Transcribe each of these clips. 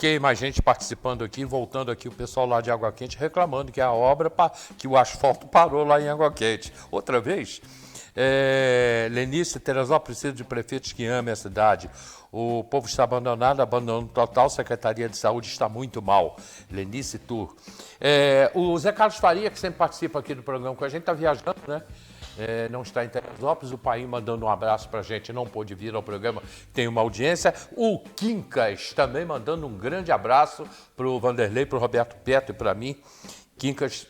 Ok, mais gente participando aqui, voltando aqui, o pessoal lá de Água Quente reclamando que a obra, que o asfalto parou lá em Água Quente. Outra vez, Lenice, Teresópolis precisa de prefeitos que amem a cidade. O povo está abandonado, abandono total, Secretaria de Saúde está muito mal. Lenice Tur. O Zé Carlos Faria, que sempre participa aqui do programa com a gente, está viajando, né? Não está em Teresópolis, o Paim mandando um abraço para a gente, não pôde vir ao programa, tem uma audiência. O Quincas também mandando um grande abraço para o Vanderlei, para o Roberto Petro e para mim. Quincas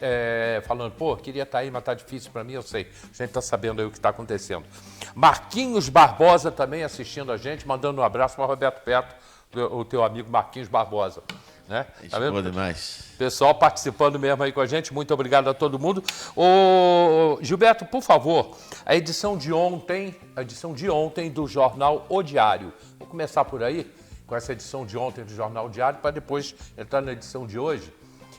falando, pô, queria estar aí, mas está difícil para mim, eu sei. A gente está sabendo aí o que está acontecendo. Marquinhos Barbosa também assistindo a gente, mandando um abraço para o Roberto Petro, o teu amigo Marquinhos Barbosa. Né? Tá vendo? Demais. Pessoal participando mesmo aí com a gente, muito obrigado a todo mundo. Ô, Gilberto, por favor, a edição de ontem do Jornal O Diário. Vou começar por aí, com essa edição de ontem do Jornal O Diário, para depois entrar na edição de hoje.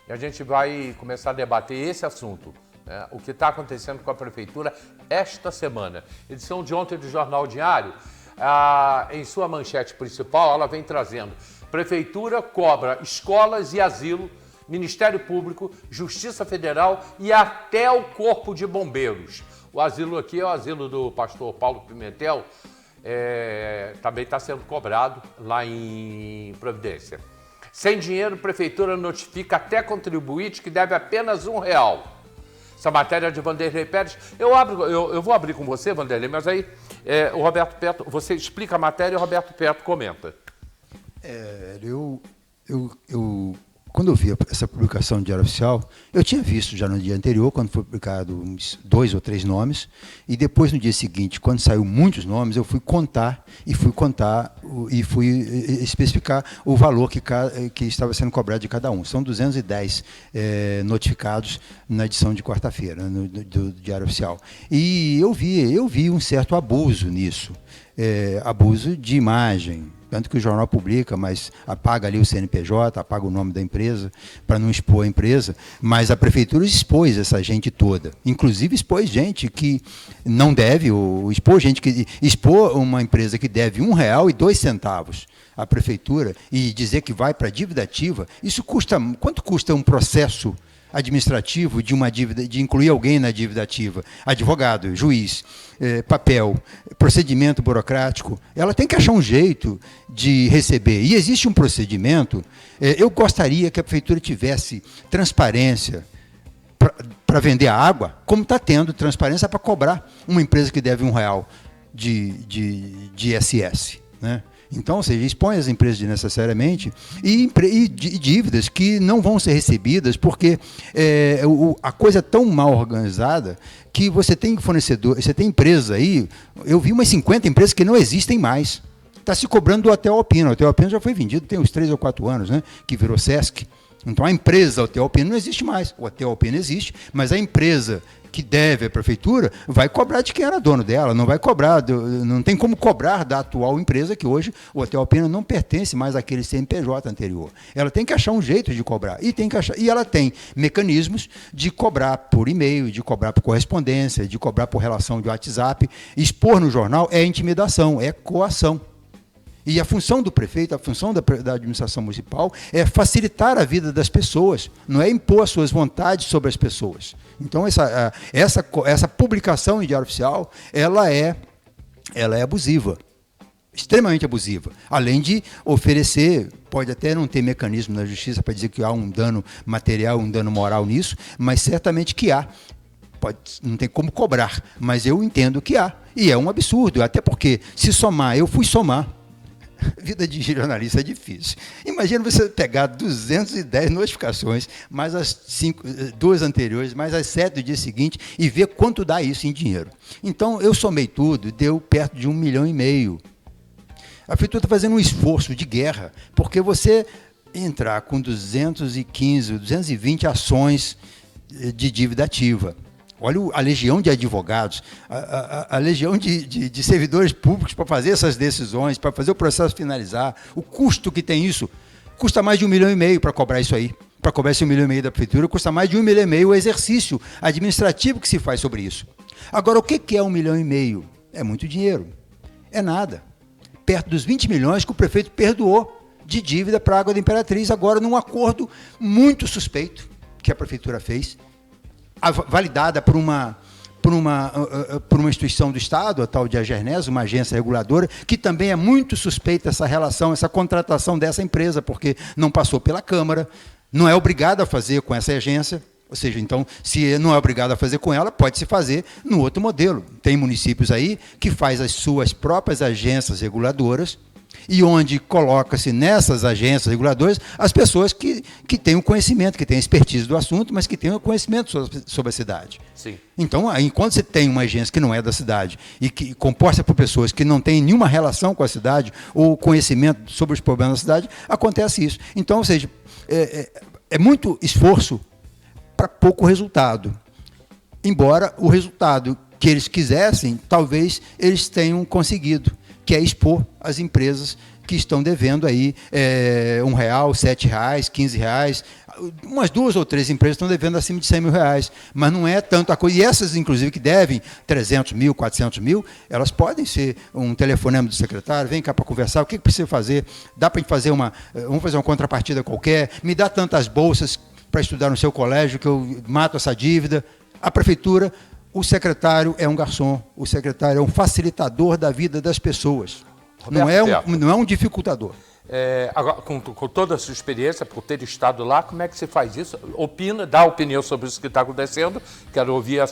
E a gente vai começar a debater esse assunto, né? O que está acontecendo com a Prefeitura esta semana. Edição de ontem do Jornal O Diário, em sua manchete principal, ela vem trazendo: Prefeitura cobra escolas e asilo, Ministério Público, Justiça Federal e até o Corpo de Bombeiros. O asilo aqui é o asilo do pastor Paulo Pimentel, também está sendo cobrado lá em Providência. Sem dinheiro, Prefeitura notifica até contribuinte que deve apenas R$1. Essa matéria de Vanderlei Pérez. Eu vou abrir com você, Vanderlei, mas aí o Roberto Petro, você explica a matéria e o Roberto Petro comenta. Quando eu vi essa publicação do Diário Oficial, eu tinha visto já no dia anterior, quando foi publicado uns 2 ou 3 nomes, e depois no dia seguinte, quando saiu muitos nomes, eu fui contar e fui especificar o valor que estava sendo cobrado de cada um. São 210 notificados na edição de quarta-feira, do Diário Oficial. E eu vi um certo abuso nisso, abuso de imagem. Tanto que o jornal publica, mas apaga ali o CNPJ, apaga o nome da empresa, para não expor a empresa, mas a Prefeitura expôs essa gente toda. Inclusive expôs gente que não deve, expor uma empresa que deve R$1,02 à Prefeitura e dizer que vai para a dívida ativa, isso custa, quanto custa um processo administrativo de uma dívida, de incluir alguém na dívida ativa? Advogado, juiz, papel, procedimento burocrático. Ela tem que achar um jeito de receber. E existe um procedimento. Eu gostaria que a Prefeitura tivesse transparência para vender a água, como está tendo transparência para cobrar uma empresa que deve R$1 de ISS, né? Então, ou seja, expõe as empresas desnecessariamente e dívidas que não vão ser recebidas porque a coisa é tão mal organizada que você tem fornecedor, você tem empresas aí, eu vi umas 50 empresas que não existem mais. Está se cobrando do Hotel Alpina. O Hotel Alpina já foi vendido, tem uns 3 ou 4 anos, né, que virou Sesc. Então, a empresa Hotel Alpina não existe mais. O Hotel Alpina existe, mas a empresa que deve à Prefeitura vai cobrar de quem era dono dela, não vai cobrar, não tem como cobrar da atual empresa, que hoje o Hotel Alpina não pertence mais àquele CNPJ anterior. Ela tem que achar um jeito de cobrar, e ela tem mecanismos de cobrar por e-mail, de cobrar por correspondência, de cobrar por relação de WhatsApp. Expor no jornal é intimidação, é coação. E a função do prefeito, a função da administração municipal é facilitar a vida das pessoas, não é impor as suas vontades sobre as pessoas. Então, essa publicação em Diário Oficial, ela é abusiva, extremamente abusiva. Além de oferecer, pode até não ter mecanismo na justiça para dizer que há um dano material, um dano moral nisso, mas certamente que há. Não tem como cobrar, mas eu entendo que há. E é um absurdo, até porque, se somar, eu fui somar. Vida de jornalista é difícil. Imagina você pegar 210 notificações, mais as 2 anteriores, mais as 7 do dia seguinte, e ver quanto dá isso em dinheiro. Então, eu somei tudo, deu perto de R$1,5 milhão. A Prefeitura está fazendo um esforço de guerra, porque você entrar com 215, 220 ações de dívida ativa. Olha a legião de advogados, a legião de servidores públicos para fazer essas decisões, para fazer o processo finalizar, o custo que tem isso. Custa mais de R$1,5 milhão para cobrar isso aí. Para cobrar esse R$1,5 milhão da Prefeitura, custa mais de R$1,5 milhão o exercício administrativo que se faz sobre isso. Agora, o que é R$1,5 milhão? É muito dinheiro. É nada. Perto dos 20 milhões que o prefeito perdoou de dívida para a Água da Imperatriz, agora num acordo muito suspeito que a Prefeitura fez, validada por uma instituição do Estado, a tal de Agernes, uma agência reguladora, que também é muito suspeita essa relação, essa contratação dessa empresa, porque não passou pela Câmara, não é obrigada a fazer com essa agência. Ou seja, então, se não é obrigado a fazer com ela, pode-se fazer no outro modelo. Tem municípios aí que faz as suas próprias agências reguladoras e onde coloca-se nessas agências reguladoras as pessoas que têm o conhecimento, que têm a expertise do assunto, mas que têm o conhecimento sobre a cidade. Sim. Então, aí, quando você tem uma agência que não é da cidade e que composta por pessoas que não têm nenhuma relação com a cidade ou conhecimento sobre os problemas da cidade, acontece isso. Então, ou seja, é muito esforço para pouco resultado. Embora o resultado que eles quisessem, talvez eles tenham conseguido, que é expor as empresas que estão devendo aí R$1, R$7, R$15. Umas 2 ou 3 empresas estão devendo acima de R$100 mil, mas não é tanto a coisa. E essas, inclusive, que devem 300 mil, 400 mil, elas podem ser um telefonema do secretário, vem cá para conversar, o que precisa fazer? Dá para fazer vamos fazer uma contrapartida qualquer, me dá tantas bolsas para estudar no seu colégio, que eu mato essa dívida. A prefeitura, o secretário é um garçom, o secretário é um facilitador da vida das pessoas. Não é um dificultador. Agora, com toda a sua experiência, por ter estado lá, como é que você faz isso? Dá opinião sobre isso que está acontecendo. Quero ouvir o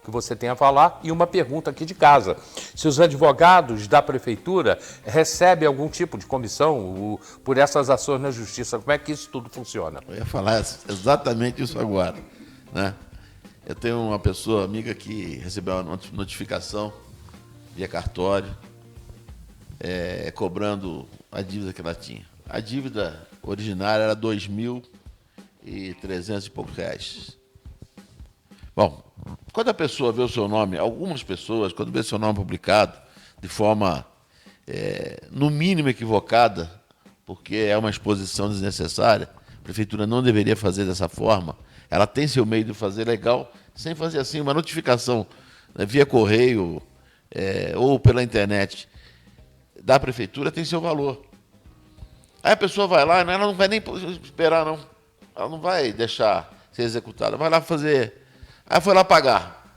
que você tem a falar. E uma pergunta aqui de casa. Se os advogados da prefeitura recebem algum tipo de comissão por essas ações na justiça, como é que isso tudo funciona? Eu ia falar exatamente isso agora, né? Eu tenho uma pessoa amiga que recebeu uma notificação via cartório, cobrando a dívida que ela tinha. A dívida originária era R$2.300 e poucos reais. Bom, quando a pessoa vê o seu nome, algumas pessoas, quando vê seu nome publicado de forma, no mínimo, equivocada, porque é uma exposição desnecessária, a prefeitura não deveria fazer dessa forma, ela tem seu meio de fazer legal, sem fazer assim uma notificação, né, via correio ou pela internet da prefeitura, tem seu valor. Aí a pessoa vai lá, ela não vai nem esperar, não. Ela não vai deixar ser executada. Vai lá fazer. Aí foi lá pagar.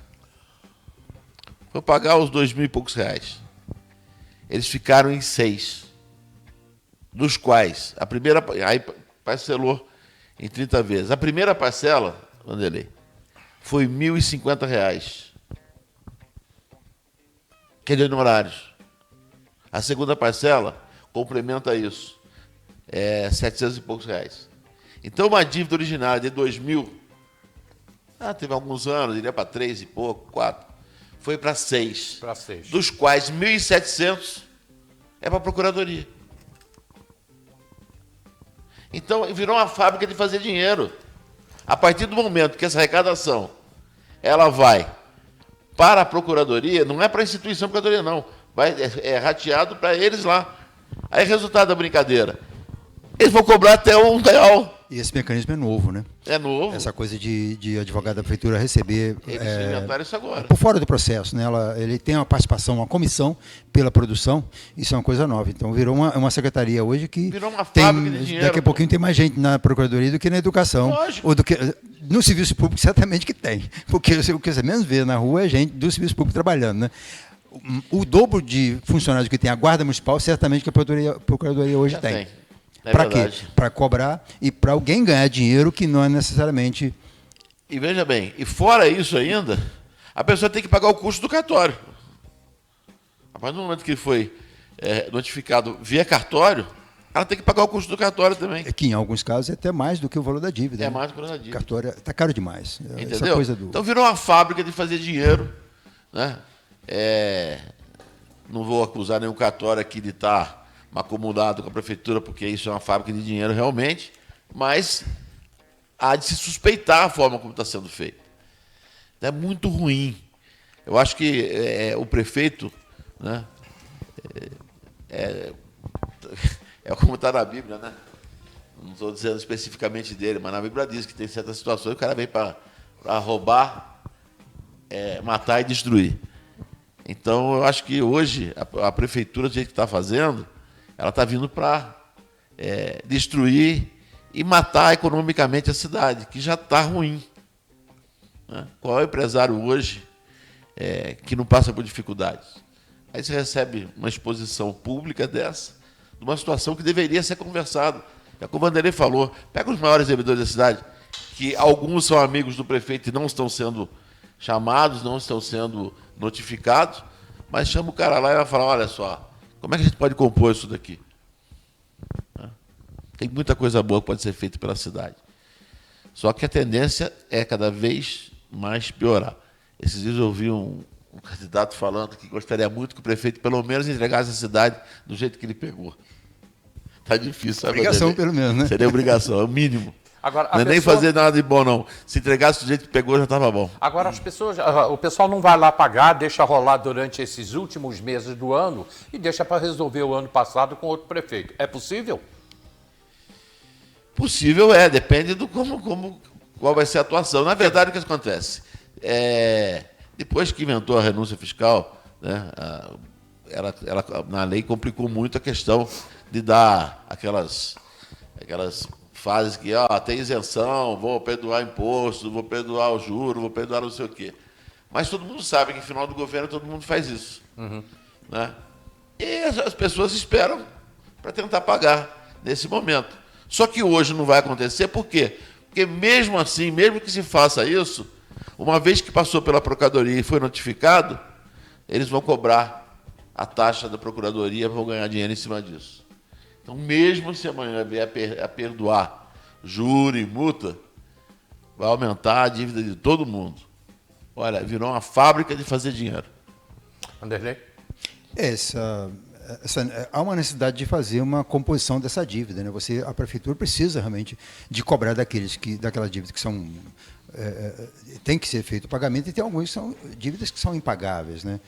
Foi pagar os R$2.000 e poucos reais. Eles ficaram em 6. Dos quais, a primeira. Aí parcelou em 30 vezes. A primeira parcela, Vanderlei, foi R$1.050. Que é de honorários. A segunda parcela complementa isso. 700 e poucos reais. Então, uma dívida originária de 2.000, teve alguns anos, iria para 3 e pouco, 4, foi para 6. Dos quais 1.700 é para a Procuradoria. Então, virou uma fábrica de fazer dinheiro. A partir do momento que essa arrecadação ela vai para a Procuradoria, não é para a instituição Procuradoria, não. É rateado para eles lá. Aí, resultado da brincadeira, eles vão cobrar até R$1. E esse mecanismo é novo, né? É novo. Essa coisa de advogado da prefeitura receber... Eles inventaram isso agora. Por fora do processo, né? Ele tem uma participação, uma comissão pela produção, isso é uma coisa nova. Então, virou uma secretaria hoje que... Virou uma fábrica de dinheiro. Daqui a pouquinho tem mais gente na Procuradoria do que na educação. Lógico. Ou do que, no serviço público, certamente que tem. Porque o que você menos vê na rua é gente do serviço público trabalhando, né? O dobro de funcionários que tem a Guarda Municipal, certamente que a Procuradoria hoje tem. Para quê? Para cobrar e para alguém ganhar dinheiro que não é necessariamente... E veja bem, e fora isso ainda, a pessoa tem que pagar o custo do cartório. A partir do momento que foi notificado via cartório, ela tem que pagar o custo do cartório também. Que em alguns casos é até mais do que o valor da dívida. É mais do que o valor da dívida. Cartório está caro demais. Entendeu? Essa coisa Então virou uma fábrica de fazer dinheiro, né? Não vou acusar nenhum cartório aqui de estar acomodado com a prefeitura, porque isso é uma fábrica de dinheiro realmente, mas há de se suspeitar a forma como está sendo feito. É muito ruim. Eu acho que o prefeito, né, como está na Bíblia, né? Não estou dizendo especificamente dele, mas na Bíblia diz que tem certas situações que o cara vem para roubar, matar e destruir. Então, eu acho que hoje a prefeitura, do jeito que está fazendo, ela está vindo para destruir e matar economicamente a cidade, que já está ruim. Né? Qual é o empresário hoje que não passa por dificuldades? Aí você recebe uma exposição pública dessa, de uma situação que deveria ser conversada. É como o Vanderlei falou, pega os maiores servidores da cidade, que alguns são amigos do prefeito e não estão sendo chamados, não estão sendo notificados, mas chama o cara lá e vai falar, olha só, como é que a gente pode compor isso daqui? Tem muita coisa boa que pode ser feita pela cidade. Só que a tendência é cada vez mais piorar. Esses dias eu ouvi um candidato falando que gostaria muito que o prefeito pelo menos entregasse a cidade do jeito que ele pegou. Está difícil, sabe? Obrigação, pelo menos, né? Seria obrigação, é o mínimo. Agora, não é nem fazer nada de bom, não. Se entregasse do jeito que pegou, já estava bom. Agora, o pessoal não vai lá pagar, deixa rolar durante esses últimos meses do ano e deixa para resolver o ano passado com outro prefeito. É possível? Possível depende do qual vai ser a atuação. Na verdade, o que acontece? Depois que inventou a renúncia fiscal, né, ela, na lei complicou muito a questão de dar aquelas fases que tem isenção, vou perdoar imposto, vou perdoar o juro, vou perdoar não sei o quê. Mas todo mundo sabe que no final do governo todo mundo faz isso. Né? E as pessoas esperam para tentar pagar nesse momento. Só que hoje não vai acontecer, por quê? Porque mesmo assim, mesmo que se faça isso, uma vez que passou pela Procuradoria e foi notificado, eles vão cobrar a taxa da Procuradoria, vão ganhar dinheiro em cima disso. Então, mesmo se amanhã vier a perdoar juro e multa, vai aumentar a dívida de todo mundo. Olha, virou uma fábrica de fazer dinheiro. Vanderlei? Há uma necessidade de fazer uma composição dessa dívida, né? A prefeitura precisa realmente de cobrar daquelas dívidas que são tem que ser feito o pagamento, e tem algumas que são dívidas que são impagáveis, né?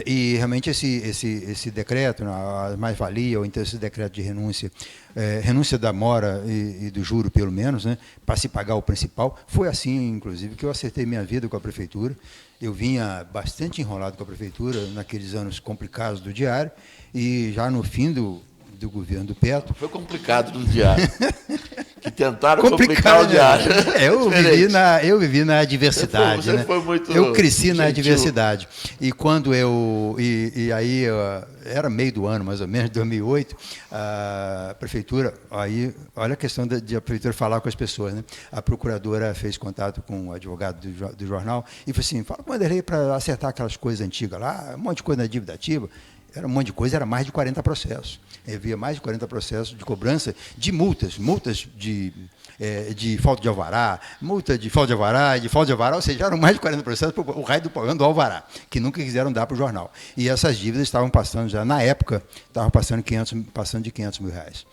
E realmente esse decreto, a mais-valia, ou então esse decreto de renúncia da mora e do juro, pelo menos, né, para se pagar o principal, foi assim, inclusive, que eu acertei minha vida com a prefeitura. Eu vinha bastante enrolado com a prefeitura naqueles anos complicados do diário, e já no fim do governo do Petro... Foi complicado no diário. Que tentaram complicar o diário. Eu vivi na adversidade. Você foi muito eu cresci na gentil. adversidade. E quando aí era meio do ano, mais ou menos, 2008, a prefeitura, aí, olha a questão de a prefeitura falar com as pessoas, né? A procuradora fez contato com o advogado do jornal e falou assim, fala com o Vanderlei para acertar aquelas coisas antigas lá, um monte de coisa na dívida ativa. Era um monte de coisa, era mais de 40 processos. Havia mais de 40 processos de cobrança de multas de falta de alvará, multa de falta de alvará, ou seja, eram mais de 40 processos por o raio do pagando do alvará, que nunca quiseram dar para o jornal. E essas dívidas estavam passando já, na época, estavam passando de 500 mil reais.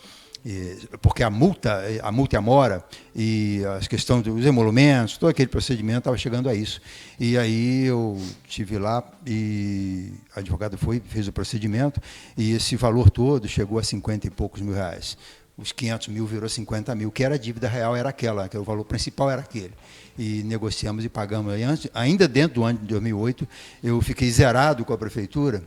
Porque a multa e a mora e a questão dos emolumentos, todo aquele procedimento estava chegando a isso. E aí eu estive lá e o advogado fez o procedimento e esse valor todo chegou a 50 e poucos mil reais. Os 500 mil virou 50 mil, que era a dívida real, era aquela, que o valor principal era aquele. E negociamos e pagamos. Ainda dentro do ano de 2008, eu fiquei zerado com a prefeitura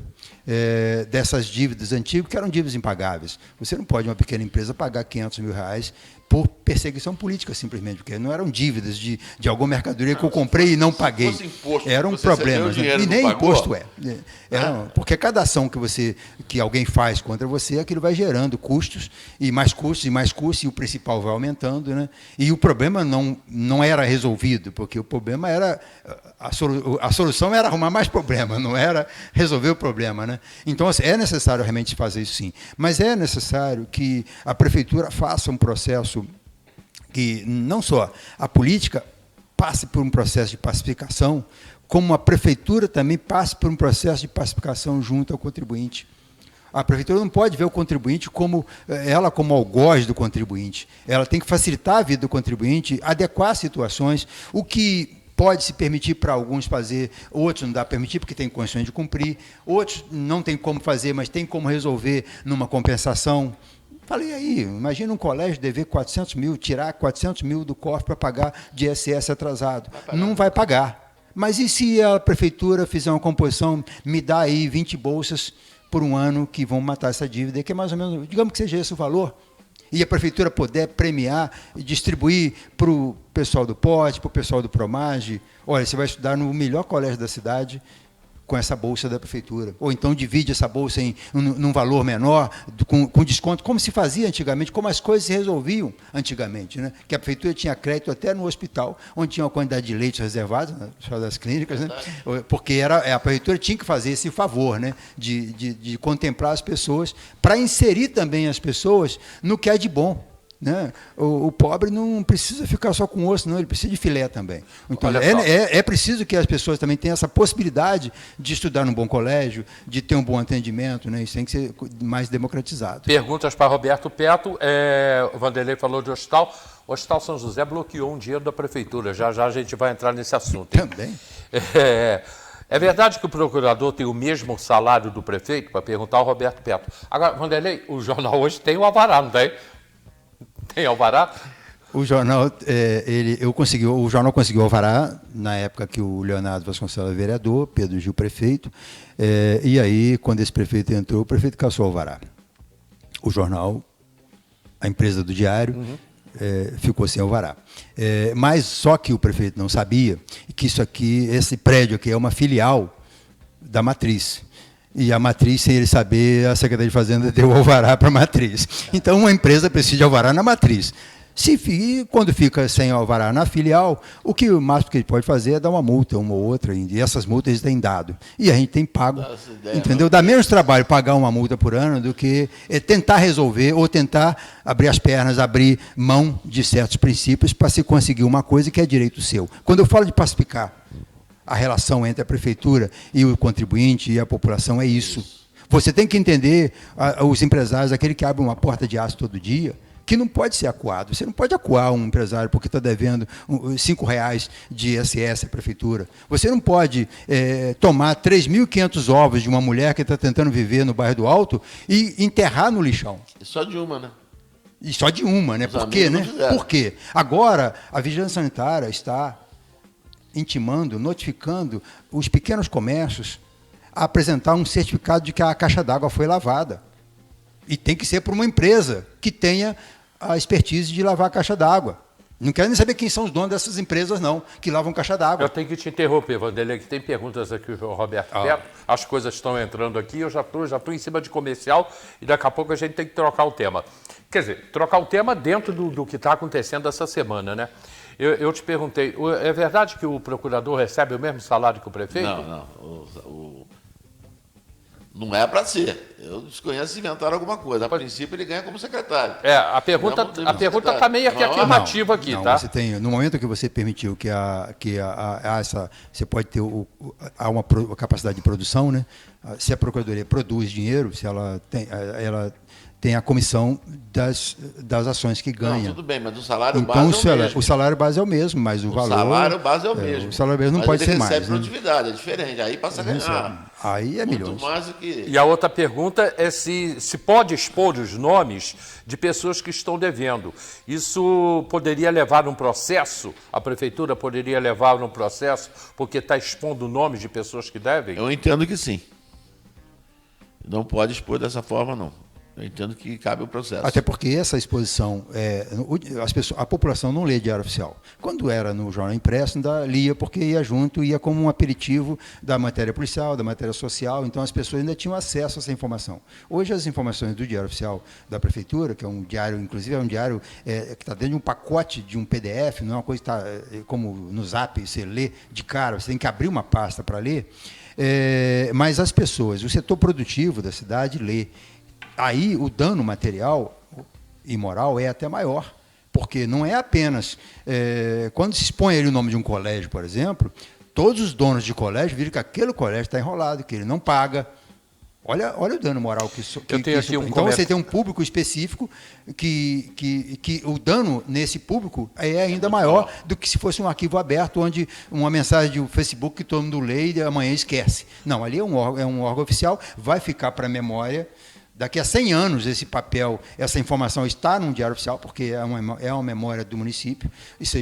dessas dívidas antigas, que eram dívidas impagáveis. Você não pode, uma pequena empresa, pagar 500 mil reais por perseguição política, simplesmente, porque não eram dívidas de alguma mercadoria que eu comprei e não paguei. Se fosse imposto, eram problemas. Dinheiro, e nem pagou? imposto porque cada ação que alguém faz contra você, aquilo vai gerando custos, e mais custos, e o principal vai aumentando, né? E o problema não era resolvido, porque o problema era... A solução era arrumar mais problema, não era resolver o problema, né? Então, assim, é necessário realmente fazer isso, sim. Mas é necessário que a prefeitura faça um processo que não só a política passe por um processo de pacificação, como a prefeitura também passe por um processo de pacificação junto ao contribuinte. A prefeitura não pode ver o contribuinte como algoz do contribuinte. Ela tem que facilitar a vida do contribuinte, adequar situações, o que pode se permitir para alguns fazer, outros não dá para permitir porque tem condições de cumprir, outros não tem como fazer, mas tem como resolver numa compensação. Falei aí, imagina um colégio dever 400 mil, tirar 400 mil do cofre para pagar de ISS atrasado. Não vai pagar. Mas e se a prefeitura fizer uma composição, me dá aí 20 bolsas por um ano que vão matar essa dívida, que é mais ou menos, digamos que seja esse o valor, E a prefeitura puder premiar e distribuir para o pessoal do POT, para o pessoal do Promage, olha, você vai estudar no melhor colégio da cidade com essa bolsa da prefeitura. Ou então divide essa bolsa num valor menor, com desconto, como se fazia antigamente, como as coisas se resolviam antigamente, né? Que a prefeitura tinha crédito até no hospital, onde tinha uma quantidade de leitos reservados, né? Só das clínicas, né? Porque a prefeitura tinha que fazer esse favor, né? De contemplar as pessoas, para inserir também as pessoas no que é de bom. Né? O pobre não precisa ficar só com osso, não, ele precisa de filé também. Então, é preciso que as pessoas também tenham essa possibilidade de estudar num bom colégio, de ter um bom atendimento, né? Isso tem que ser mais democratizado. Perguntas para Roberto Petto. O Vanderlei falou de hospital. O Hospital São José bloqueou um dinheiro da prefeitura. Já já a gente vai entrar nesse assunto. Hein? Também. É verdade que o procurador tem o mesmo salário do prefeito? Para perguntar ao Roberto Petto. Agora, Vanderlei, o jornal hoje tem o alvará, não tem? Tem alvará? O jornal, o jornal conseguiu alvará na época que o Leonardo Vasconcelos era vereador, Pedro Gil prefeito, e aí, quando esse prefeito entrou, o prefeito cassou o alvará. O jornal, a empresa do diário, ficou sem alvará. Mas só que o prefeito não sabia que esse prédio aqui é uma filial da Matriz. E a Matriz, sem ele saber, a Secretaria de Fazenda deu o alvará para a Matriz. Então, uma empresa precisa de alvará na Matriz. Quando fica sem alvará na filial, o máximo que ele pode fazer é dar uma multa, uma ou outra, e essas multas eles têm dado. E a gente tem pago, entendeu? Dá menos trabalho pagar uma multa por ano do que tentar resolver ou tentar abrir as pernas, abrir mão de certos princípios para se conseguir uma coisa que é direito seu. Quando eu falo de pacificar a relação entre a prefeitura e o contribuinte e a população, é isso. Você tem que entender os empresários, aquele que abre uma porta de aço todo dia, que não pode ser acuado. Você não pode acuar um empresário porque está devendo R$5 de ISS à prefeitura. Você não pode tomar 3.500 ovos de uma mulher que está tentando viver no bairro do Alto e enterrar no lixão. Só de uma, né? E só de uma, né? Por quê, né? Por quê? Agora, a Vigilância Sanitária está intimando, notificando os pequenos comércios a apresentar um certificado de que a caixa d'água foi lavada. E tem que ser por uma empresa que tenha a expertise de lavar a caixa d'água. Não quero nem saber quem são os donos dessas empresas, não, que lavam caixa d'água. Eu tenho que te interromper, Vanderlei, que tem perguntas aqui do Roberto Petto. As coisas estão entrando aqui, eu já estou em cima de comercial e daqui a pouco a gente tem que trocar o tema. Quer dizer, trocar o tema dentro do que está acontecendo essa semana, né? Eu te perguntei, é verdade que o procurador recebe o mesmo salário que o prefeito? Não. Não é para ser. Eu desconheço se inventaram alguma coisa. A princípio, ele ganha como secretário. A pergunta está meio que afirmativa aqui, não, tá? Você tem, no momento que você permitiu você pode ter uma capacidade de produção, né? Se a Procuradoria produz dinheiro, se ela tem a comissão das ações que ganha. Não, tudo bem, mas o salário então, base é o mesmo. O salário base é o mesmo, mas o valor... O salário base é o mesmo. O salário base não pode ser mais. Mas ele recebe produtividade, é diferente. Aí passa a ganhar. Aí é milhões. Muito mais do que... E a outra pergunta é se pode expor os nomes de pessoas que estão devendo. Isso poderia levar a um processo? A prefeitura poderia levar a um processo porque está expondo nomes de pessoas que devem? Eu entendo que sim. Não pode expor dessa forma, não. Eu entendo que cabe o processo. Até porque essa exposição, a população não lê diário oficial. Quando era no jornal impresso, ainda lia porque ia junto, ia como um aperitivo da matéria policial, da matéria social, então as pessoas ainda tinham acesso a essa informação. Hoje as informações do diário oficial da prefeitura, que é um diário, inclusive é um diário que está dentro de um pacote de um PDF, não é uma coisa que está como no Zap, você lê de cara, você tem que abrir uma pasta para ler, mas as pessoas, o setor produtivo da cidade lê. Aí o dano material e moral é até maior, porque não é apenas... quando se expõe ali o nome de um colégio, por exemplo, todos os donos de colégio viram que aquele colégio está enrolado, que ele não paga. Olha o dano moral que isso... Então você tem um público específico que o dano nesse público é ainda maior do que se fosse um arquivo aberto, onde uma mensagem de Facebook que todo mundo lê e amanhã esquece. Não, ali é um órgão oficial, vai ficar para a memória. Daqui a 100 anos, esse papel, essa informação está num diário oficial, porque é uma memória do município,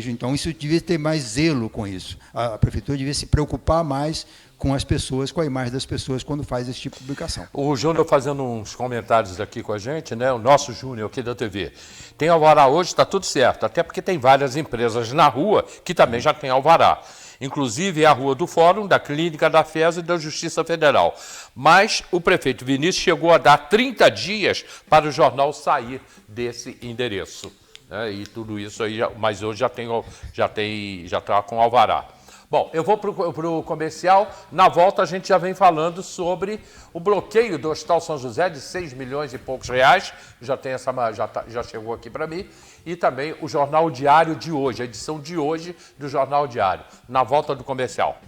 então isso devia ter mais zelo com isso. A prefeitura devia se preocupar mais com as pessoas, com a imagem das pessoas quando faz esse tipo de publicação. O Júnior fazendo uns comentários aqui com a gente, né? O nosso Júnior aqui da TV. Tem alvará hoje, está tudo certo, até porque tem várias empresas na rua que também já tem alvará. Inclusive a Rua do Fórum, da Clínica da FES e da Justiça Federal. Mas o prefeito Vinícius chegou a dar 30 dias para o jornal sair desse endereço. Né? E tudo isso aí, mas hoje já está com alvará. Bom, eu vou para o comercial. Na volta a gente já vem falando sobre o bloqueio do Hospital São José de 6 milhões e poucos reais. Já chegou aqui para mim. E também o Jornal Diário de hoje, a edição de hoje do Jornal Diário. Na volta do comercial.